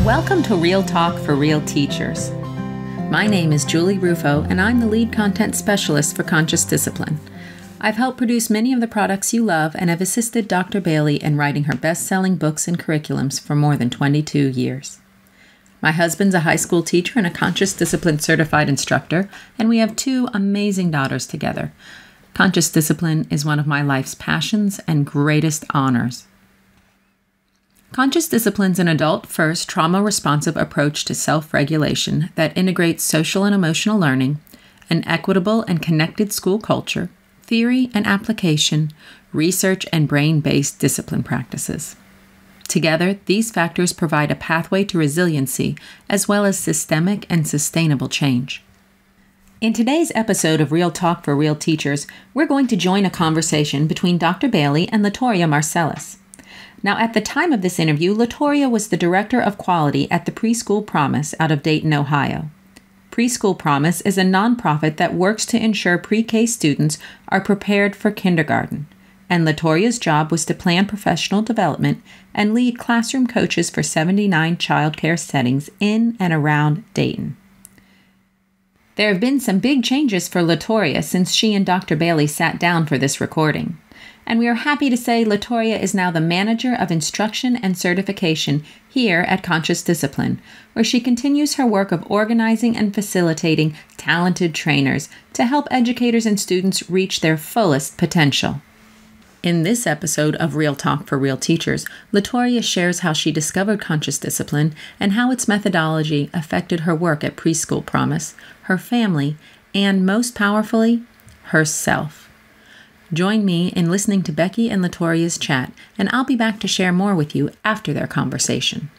Welcome to Real Talk for Real Teachers. My name is Julie Rufo, and I'm the lead content specialist for Conscious Discipline. I've helped produce many of the products you love and have assisted Dr. Bailey in writing her best-selling books and curriculums for more than 22 years. My husband's a high school teacher and a Conscious Discipline certified instructor, and we have two amazing daughters together. Conscious Discipline is one of my life's passions and greatest honors. Conscious Discipline's an adult-first, trauma-responsive approach to self-regulation that integrates social and emotional learning, an equitable and connected school culture, theory and application, research, and brain-based discipline practices. Together, these factors provide a pathway to resiliency as well as systemic and sustainable change. In today's episode of Real Talk for Real Teachers, we're going to join a conversation between Dr. Bailey and Latoria Marcellus. Now, at the time of this interview, Latoria was the Director of Quality at the Preschool Promise out of Dayton, Ohio. Preschool Promise is a nonprofit that works to ensure pre-K students are prepared for kindergarten, and Latoria's job was to plan professional development and lead classroom coaches for 79 child care settings in and around Dayton. There have been some big changes for Latoria since she and Dr. Bailey sat down for this recording. And we are happy to say Latoria is now the Manager of Instruction and Certification here at Conscious Discipline, where she continues her work of organizing and facilitating talented trainers to help educators and students reach their fullest potential. In this episode of Real Talk for Real Teachers, Latoria shares how she discovered Conscious Discipline and how its methodology affected her work at Preschool Promise, her family, and most powerfully, herself. Join me in listening to Becky and Latoria's chat, and I'll be back to share more with you after their conversation.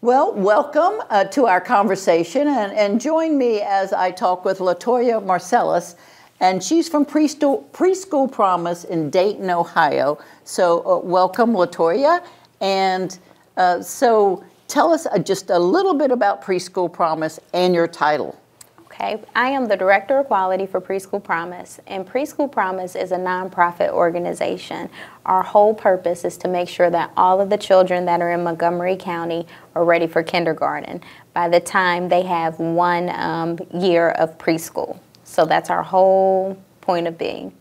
Well, welcome to our conversation, and join me as I talk with Latoria Marcellus, and she's from Preschool Promise in Dayton, Ohio. So welcome, Latoria, and so tell us just a little bit about Preschool Promise and your title. Okay, I am the Director of Quality for Preschool Promise, and Preschool Promise is a nonprofit organization. Our whole purpose is to make sure that all of the children that are in Montgomery County are ready for kindergarten by the time they have 1 year of preschool. So that's our whole point of being.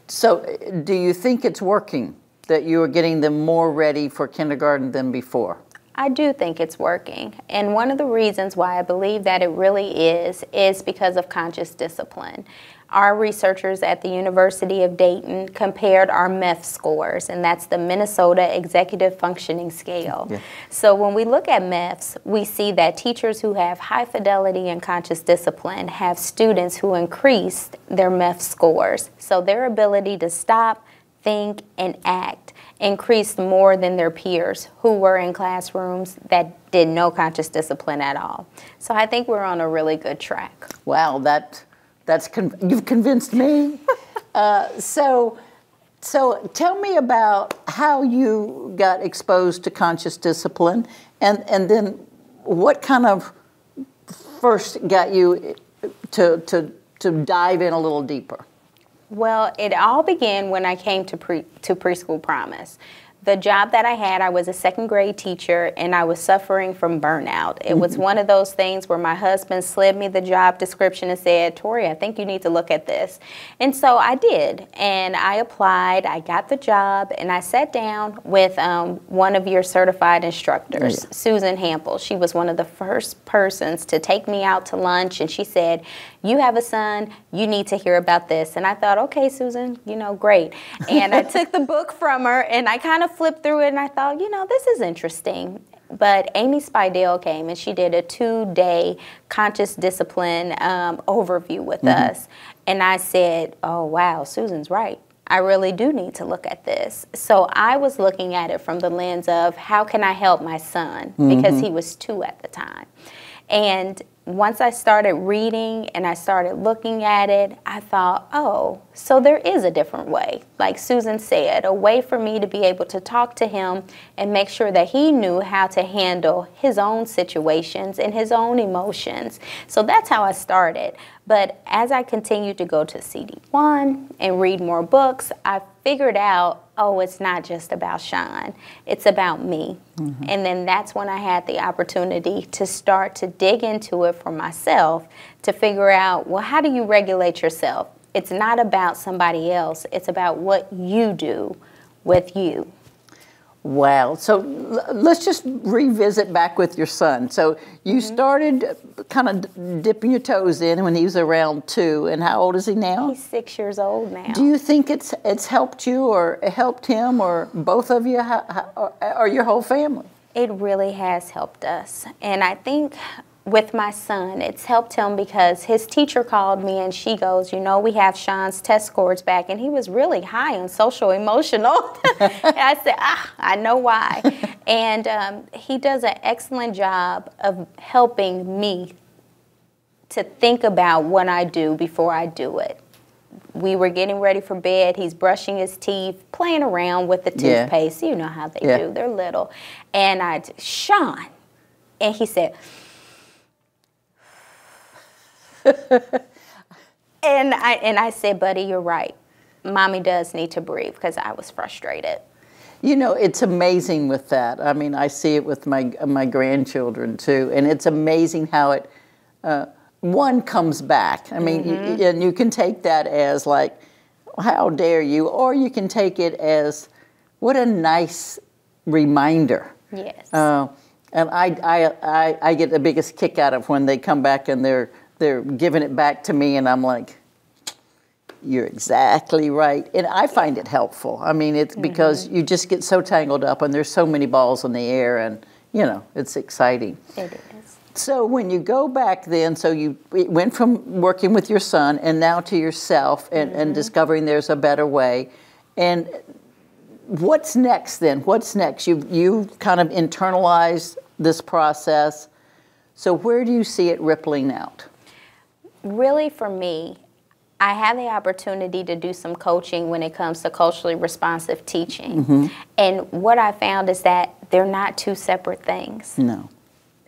So do you think it's working, that you are getting them more ready for kindergarten than before? I do think it's working, and one of the reasons why I believe that it really is because of Conscious Discipline. Our researchers at the University of Dayton compared our MEFS scores, and that's the Minnesota Executive Functioning Scale. Yeah. So when we look at MEFS, we see that teachers who have high fidelity and conscious discipline have students who increased their MEFS scores. So their ability to stop, think, and act increased more than their peers who were in classrooms that did no conscious discipline at all. So I think we're on a really good track. Wow, you've convinced me. So tell me about how you got exposed to conscious discipline, and then what kind of first got you to dive in a little deeper. Well, it all began when I came to Preschool Promise. The job that I had, I was a second grade teacher, and I was suffering from burnout. It was one of those things where my husband slid me the job description and said, "Tori, I think you need to look at this." And so I did, and I applied, I got the job, and I sat down with one of your certified instructors, Susan Hampel. She was one of the first persons to take me out to lunch, and she said, "You have a son, you need to hear about this." And I thought, okay, Susan, great. And I took the book from her, and I kind of flipped through it, and I thought, this is interesting. But Amy Speidel came, and she did a 2-day conscious discipline overview with us. And I said, oh, wow, Susan's right. I really do need to look at this. So I was looking at it from the lens of how can I help my son, because he was 2 at the time. And once I started reading and I started looking at it, I thought, oh, so there is a different way. Like Susan said, a way for me to be able to talk to him and make sure that he knew how to handle his own situations and his own emotions. So that's how I started. But as I continued to go to CD1 and read more books, I figured out, oh, it's not just about Sean, it's about me. And then that's when I had the opportunity to start to dig into it for myself, to figure out, well, how do you regulate yourself? It's not about somebody else, it's about what you do with you. Wow. So let's just revisit back with your son. So you started kind of dipping your toes in when he was around 2. And how old is he now? He's 6 years old now. Do you think it's helped you or helped him or both of you or your whole family? It really has helped us. And I think with my son, it's helped him because his teacher called me and she goes, you know, we have Sean's test scores back, and he was really high on social emotional. And I said, I know why. And he does an excellent job of helping me to think about what I do before I do it. We were getting ready for bed. He's brushing his teeth, playing around with the toothpaste. You know how they do. They're little. And Sean. And he said, and I said, buddy, you're right. Mommy does need to breathe, because I was frustrated. You know, it's amazing with that. I mean, I see it with my grandchildren too, and it's amazing how it one comes back. I mean, and you can take that as like, how dare you, or you can take it as, what a nice reminder. Yes. And I get the biggest kick out of when they come back and they're giving it back to me, and I'm like, you're exactly right. And I find it helpful. I mean, it's because you just get so tangled up, and there's so many balls in the air, and, you know, it's exciting. It is. So when you go back then, so you went from working with your son and now to yourself and discovering there's a better way. And what's next then? What's next? You've kind of internalized this process. So where do you see it rippling out? Really, for me, I have the opportunity to do some coaching when it comes to culturally responsive teaching. And what I found is that they're not two separate things. No.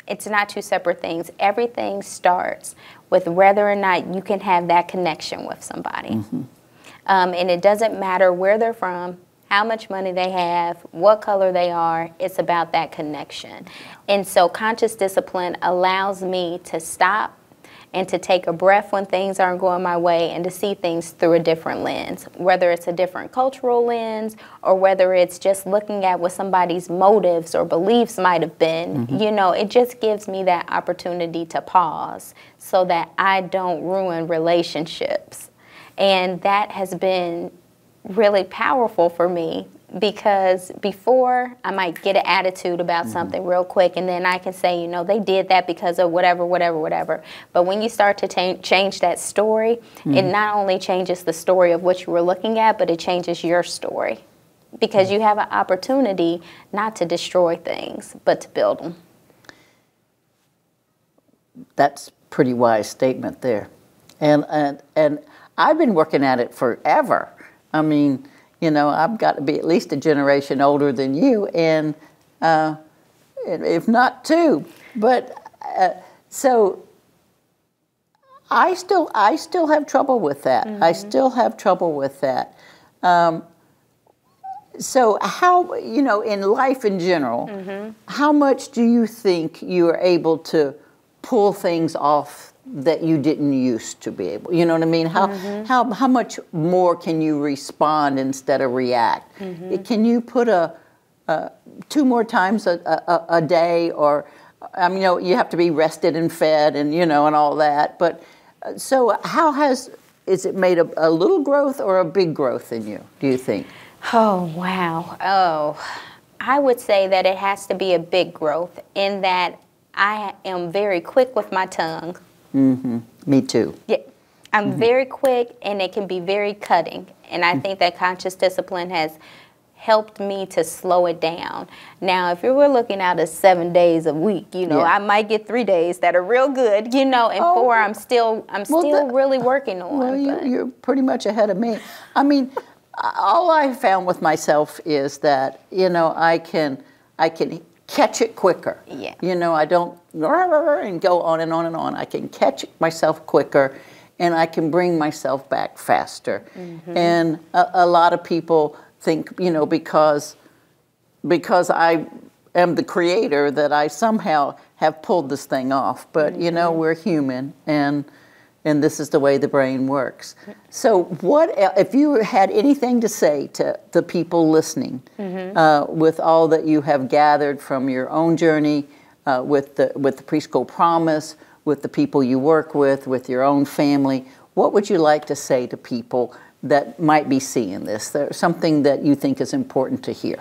It's not two separate things. Everything starts with whether or not you can have that connection with somebody. And it doesn't matter where they're from, how much money they have, what color they are. It's about that connection. And so conscious discipline allows me to stop and to take a breath when things aren't going my way, and to see things through a different lens, whether it's a different cultural lens or whether it's just looking at what somebody's motives or beliefs might have been. You know, it just gives me that opportunity to pause so that I don't ruin relationships. And that has been really powerful for me, because before I might get an attitude about something real quick, and then I can say, you know, they did that because of whatever, whatever, whatever. But when you start to change that story, it not only changes the story of what you were looking at, but it changes your story, because you have an opportunity not to destroy things, but to build them. That's a Pretty wise statement there. And I've been working at it forever. I mean, you know, I've got to be at least a generation older than you, and if not 2. But so I still have trouble with that. I still have trouble with that. So how, you know, in life in general, how much do you think you are able to pull things off that you didn't used to be able? You know what I mean? How much more can you respond instead of react? Can you put 2 more times a day, or I mean, you know, you have to be rested and fed, and you know, and all that. But so how is it made a little growth or a big growth in you, do you think? Oh, wow. Oh, I would say that it has to be a big growth, in that I am very quick with my tongue. Me too. Yeah, I'm very quick, and it can be very cutting. And I think that conscious discipline has helped me to slow it down. Now, if you were looking at a 7 days a week, you know, I might get 3 days that are real good, you know, and 4 I'm still really working on. Well, you're pretty much ahead of me. I mean, all I found with myself is that, you know, I can catch it quicker. Yeah. You know, I don't and go on and on and on. I can catch myself quicker, and I can bring myself back faster. And a lot of people think, you know, because I am the creator that I somehow have pulled this thing off. But, you know, we're human, and this is the way the brain works. So what, if you had anything to say to the people listening with all that you have gathered from your own journey with the Preschool Promise, with the people you work with your own family, what would you like to say to people that might be seeing this? There's something that you think is important to hear.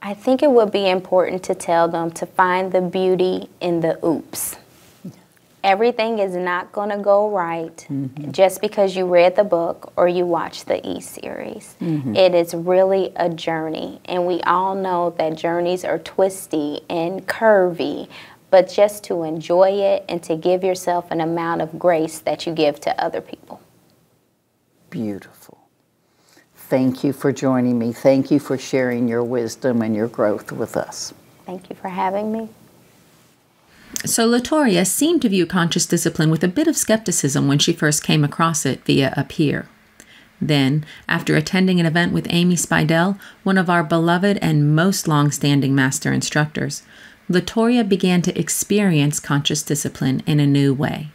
I think it would be important to tell them to find the beauty in the oops. Everything is not going to go right just because you read the book or you watched the e-series. It is really a journey, and we all know that journeys are twisty and curvy, but just to enjoy it and to give yourself an amount of grace that you give to other people. Beautiful. Thank you for joining me. Thank you for sharing your wisdom and your growth with us. Thank you for having me. So Latoria seemed to view conscious discipline with a bit of skepticism when she first came across it via a peer. Then, after attending an event with Amy Speidel, one of our beloved and most long-standing master instructors, Latoria began to experience conscious discipline in a new way.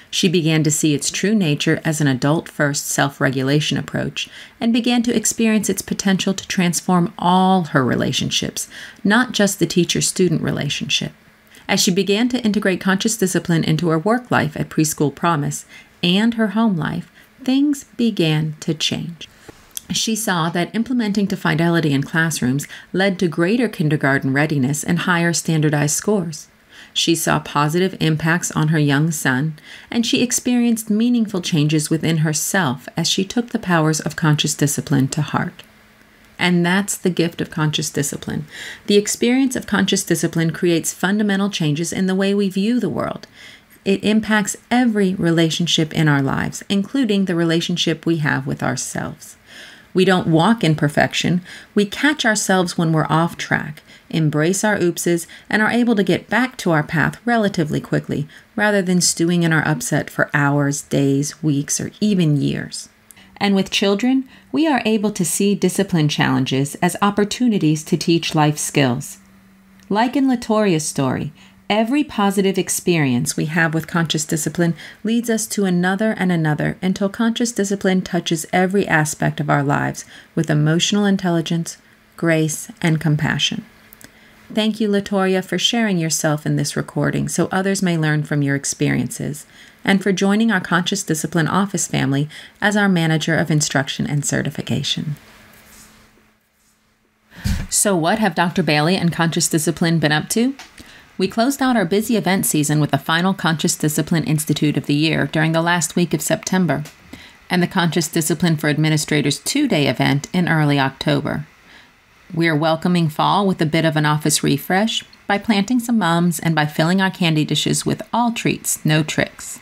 She began to see its true nature as an adult-first self-regulation approach and began to experience its potential to transform all her relationships, not just the teacher-student relationship. As she began to integrate conscious discipline into her work life at Preschool Promise and her home life, things began to change. She saw that implementing to fidelity in classrooms led to greater kindergarten readiness and higher standardized scores. She saw positive impacts on her young son, and she experienced meaningful changes within herself as she took the powers of conscious discipline to heart. And that's the gift of conscious discipline. The experience of conscious discipline creates fundamental changes in the way we view the world. It impacts every relationship in our lives, including the relationship we have with ourselves. We don't walk in perfection. We catch ourselves when we're off track, embrace our oopses, and are able to get back to our path relatively quickly, rather than stewing in our upset for hours, days, weeks, or even years. And with children, we are able to see discipline challenges as opportunities to teach life skills. Like in Latoria's story, every positive experience we have with conscious discipline leads us to another and another until conscious discipline touches every aspect of our lives with emotional intelligence, grace, and compassion. Thank you, Latoria, for sharing yourself in this recording so others may learn from your experiences, and for joining our Conscious Discipline Office family as our Manager of Instruction and Certification. So what have Dr. Bailey and Conscious Discipline been up to? We closed out our busy event season with the final Conscious Discipline Institute of the Year during the last week of September, and the Conscious Discipline for Administrators 2-day event in early October. We are welcoming fall with a bit of an office refresh by planting some mums and by filling our candy dishes with all treats, no tricks.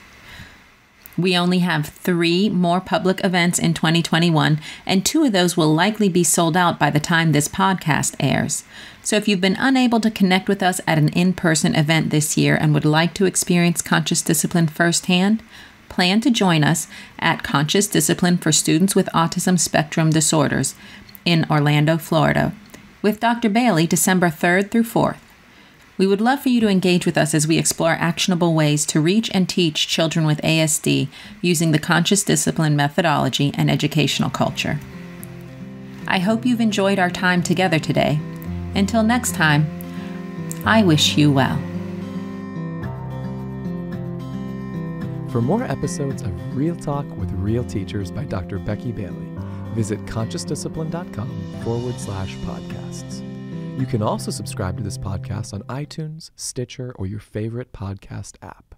We only have 3 more public events in 2021, and 2 of those will likely be sold out by the time this podcast airs. So if you've been unable to connect with us at an in-person event this year and would like to experience conscious discipline firsthand, plan to join us at Conscious Discipline for Students with Autism Spectrum Disorders in Orlando, Florida, with Dr. Bailey December 3rd through 4th. We would love for you to engage with us as we explore actionable ways to reach and teach children with ASD using the conscious discipline methodology and educational culture. I hope you've enjoyed our time together today. Until next time, I wish you well. For more episodes of Real Talk with Real Teachers by Dr. Becky Bailey, visit consciousdiscipline.com/podcasts. You can also subscribe to this podcast on iTunes, Stitcher, or your favorite podcast app.